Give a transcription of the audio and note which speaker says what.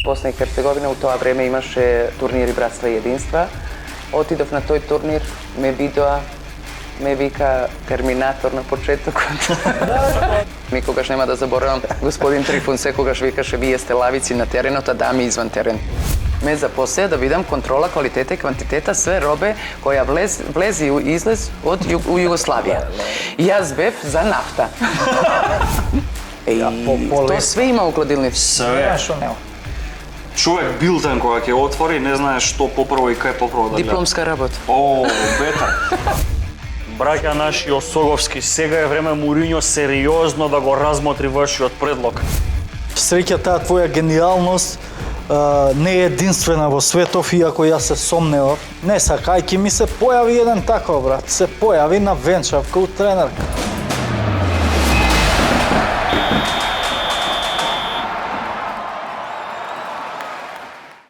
Speaker 1: Bosna i Hercegovina u to vreme имаше турнири Братства и Единства. Отидов на тој турнир, ме видоа, ме вика Терминатор на почетокот. Никогаш нема да заборавам, господин Трифун секогаш викаше вие сте лавици на теренот, а дами изван терен. Ме запослеа да видам контрола, квалитета и квантитета, све робе која влез и излез од Југославија. Јас бев за нафта. Тоа све има у хладилници.
Speaker 2: Све. Човек билтен која ќе отвори, не знае што попрво и кај попрво да гледа.
Speaker 1: Дипломска работа.
Speaker 2: О, бета.
Speaker 3: Браќа наши Осоговски, сега е време Мурињо сериозно да го размотри вашиот предлог.
Speaker 4: Среќа таа твоја гениалност не е единствена во светов, иако јас се сомневав. Не сакајќи ми се појави еден таков брат, се појави на венчавка у тренерка.